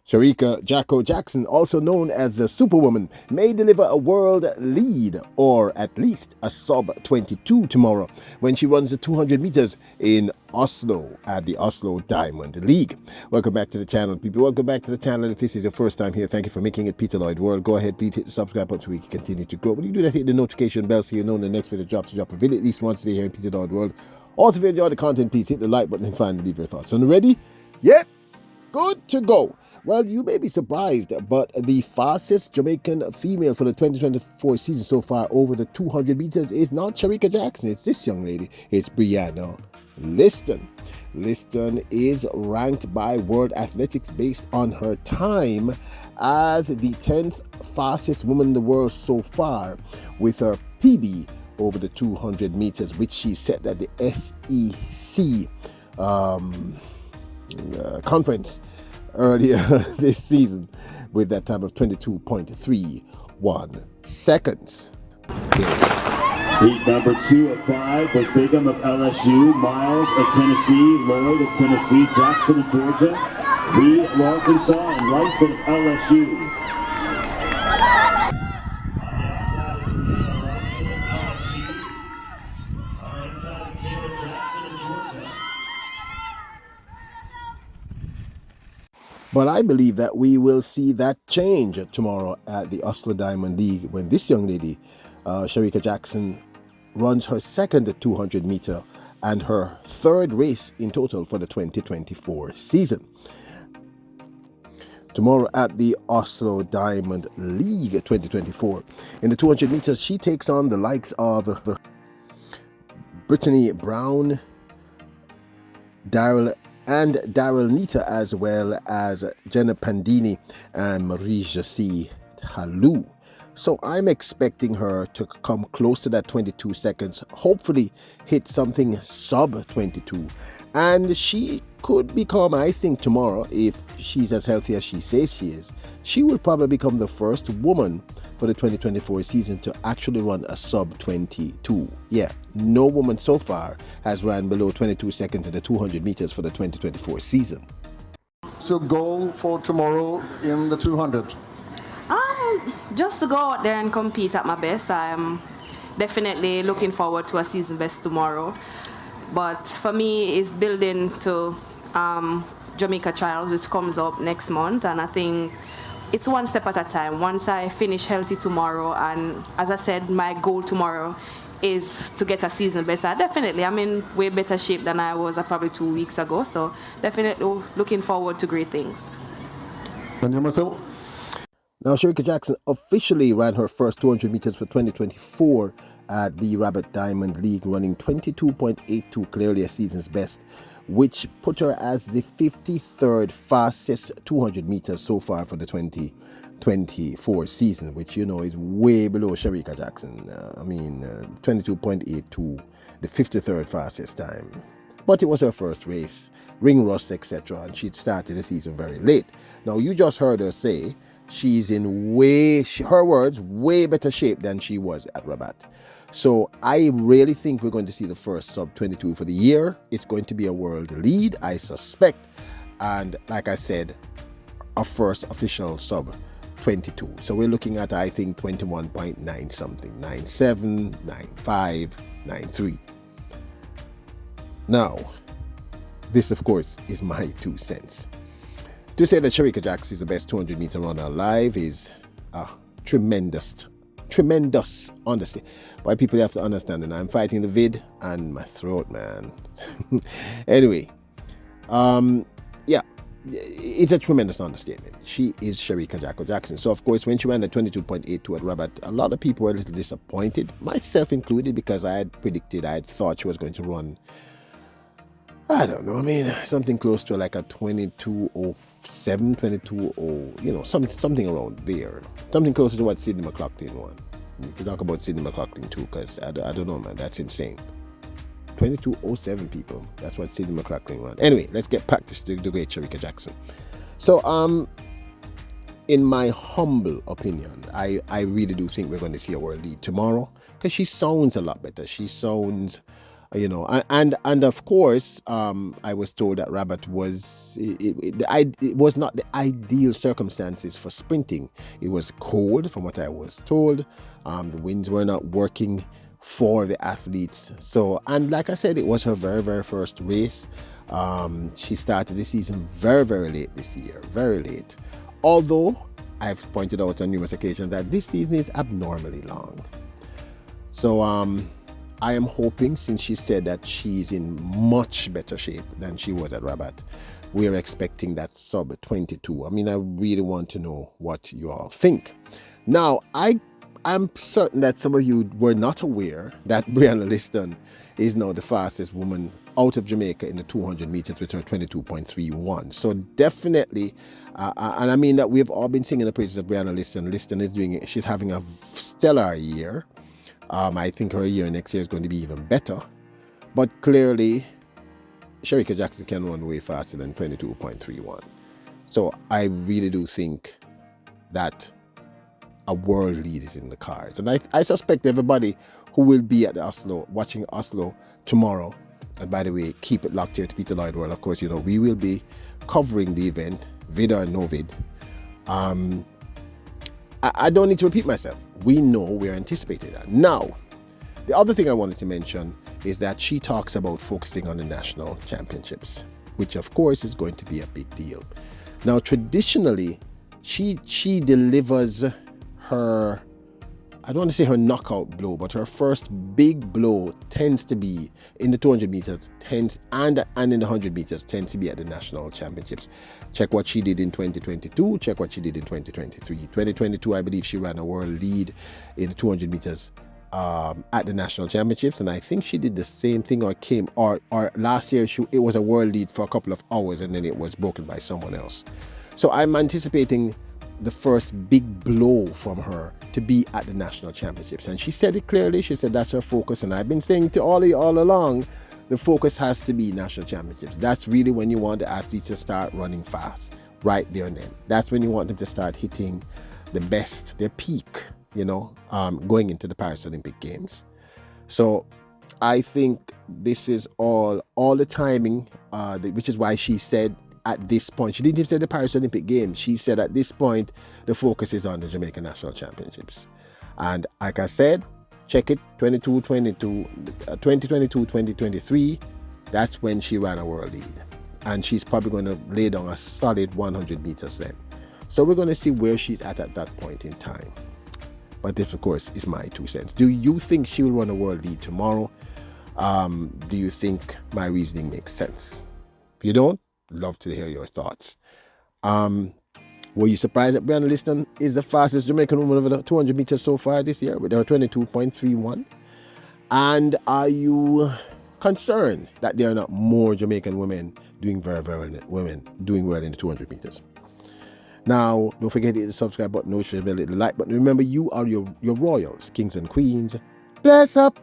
Shericka Jacko Jackson, also known as the Superwoman, may deliver a world lead, or at least a sub-22 tomorrow when she runs the 200 meters in Oslo at the Oslo Diamond League. Welcome back to the channel, people. Welcome back to the channel. If this is your first time here, thank you for making it Peter Lloyd World. Go ahead, please hit the subscribe button so we can continue to grow. When you do that, hit the notification bell so you know when the next video drops. To drop a video at least once a day here in Peter Lloyd World. Also, if you enjoy the content, please hit the like button and finally leave your thoughts. And ready? Yep. Good to go. Well, you may be surprised, but the fastest Jamaican female for the 2024 season so far over the 200 meters is not Shericka Jackson. It's this young lady. It's Brianna Liston. Liston is ranked by World Athletics based on her time as the 10th fastest woman in the world so far, with her PB over the 200 meters, which she set at the SEC conference earlier this season with that time of 22.31 seconds. Heat number 2 of 5 was Bigham of LSU, Miles of Tennessee, Lloyd of Tennessee, Jackson of Georgia, Reed of Arkansas, and Rice of LSU. But I believe that we will see that change tomorrow at the Oslo Diamond League when this young lady, Shericka Jackson, runs her second 200 meter and her third race in total for the 2024 season. Tomorrow at the Oslo Diamond League 2024. In the 200 meters, she takes on the likes of Brittany Brown, Daryl Nita, as well as Jenna Pandini and Marie-Josée Halou. So I'm expecting her to come close to that 22 seconds, hopefully hit something sub 22. And she could become, I think tomorrow, if she's as healthy as she says she is, she will probably become the first woman for the 2024 season to actually run a sub 22. Yeah, no woman so far has run below 22 seconds in the 200 meters for the 2024 season. So goal for tomorrow in the 200? Just to go out there and compete at my best. I'm definitely looking forward to a season best tomorrow. But for me, it's building to Jamaica Trials, which comes up next month, and I think it's one step at a time. Once I finish healthy tomorrow, and as I said, my goal tomorrow is to get a season best. I'm in way better shape than I was probably 2 weeks ago, so definitely looking forward to great things. And you, Marcel? Now, Shericka Jackson officially ran her first 200 meters for 2024 at the Rabat Diamond League, running 22.82, clearly a season's best, which put her as the 53rd fastest 200 meters so far for the 2024 season, which, you know, is way below Shericka Jackson. 22.82, the 53rd fastest time. But it was her first race, ring rust, etc., and she'd started the season very late. Now, you just heard her say she's in her words, way better shape than she was at Rabat. So I really think we're going to see the first sub 22 for the year. It's going to be a world lead, I suspect. And like I said, a first official sub 22. So we're looking at, I think, 21.9 something, 97, 95, 93. Now, this of course is my 2 cents. To say that Shericka Jackson is the best 200 meter runner alive is a tremendous honesty. Why people have to understand, and I'm fighting the vid and my throat, man. Anyway, yeah, it's a tremendous understatement. She is Shericka Jacko Jackson. So of course, when she ran at 22.82 at Rabat, a lot of people were a little disappointed, myself included, because I had thought she was going to run, I don't know, something close to like a 22.07, 22.0, you know, something around there. Something closer to what Sydney McLaughlin won. We need to talk about Sydney McLaughlin too, because I don't know, man, that's insane. 22.07, people. That's what Sydney McLaughlin won. Anyway, let's get back to the great Shericka Jackson. So, in my humble opinion, I really do think we're going to see a world lead tomorrow, because she sounds a lot better. She sounds And of course, I was told that Rabat was it was not the ideal circumstances for sprinting. It was cold, from what I was told. The winds were not working for the athletes. So, and like I said, it was her very, very first race. She started the season very, very late this year, very late. Although I've pointed out on numerous occasions that this season is abnormally long. So, I am hoping, since she said that she's in much better shape than she was at Rabat, we're expecting that sub 22. I mean, I really want to know what you all think. Now, I'm certain that some of you were not aware that Brianna Liston is now the fastest woman out of Jamaica in the 200 meters with her 22.31. So definitely, and I mean that we've all been singing the praises of Brianna Liston. Liston is doing it. She's having a stellar year. I think her year next year is going to be even better. But clearly, Shericka Jackson can run way faster than 22.31. So I really do think that a world lead is in the cards. And I suspect everybody who will be at the Oslo, watching Oslo tomorrow, and by the way, keep it locked here to Peter Lloyd World. Of course, we will be covering the event, vid or no vid. I don't need to repeat myself. We know we're anticipating that. Now, the other thing I wanted to mention is that she talks about focusing on the national championships, which of course is going to be a big deal. Now, traditionally, she delivers her, I don't want to say her knockout blow, but her first big blow tends to be in the 200 meters, and in the 100 meters tends to be at the national championships. Check what she did in 2022, check what she did in 2023. 2022, I believe she ran a world lead in the 200 meters at the national championships, and I think she did the same thing, or last year it was a world lead for a couple of hours and then it was broken by someone else. So I'm anticipating the first big blow from her to be at the national championships, and she said it clearly. She said that's her focus, and I've been saying to all of you all along, the focus has to be national championships. That's really when you want the athletes to start running fast, right there and then. That's when you want them to start hitting the best, their peak, going into the Paris Olympic Games. So I think this is all the timing, which is why she said at this point, she didn't even say the Paris Olympic Games. She said at this point, the focus is on the Jamaican National Championships. And like I said, check it, 2022-2023, that's when she ran a world lead. And she's probably going to lay down a solid 100 meters then. So we're going to see where she's at that point in time. But this, of course, is my 2 cents. Do you think she will run a world lead tomorrow? Do you think my reasoning makes sense? If you don't, love to hear your thoughts. Were you surprised that Brianna Liston is the fastest Jamaican woman over the 200 meters so far this year with her 22.31? And are you concerned that there are not more Jamaican women doing very, very doing well in the 200 meters? Now, don't forget to hit the subscribe button, notification bell, hit the like button. Remember, you are your royals, kings and queens. Bless up.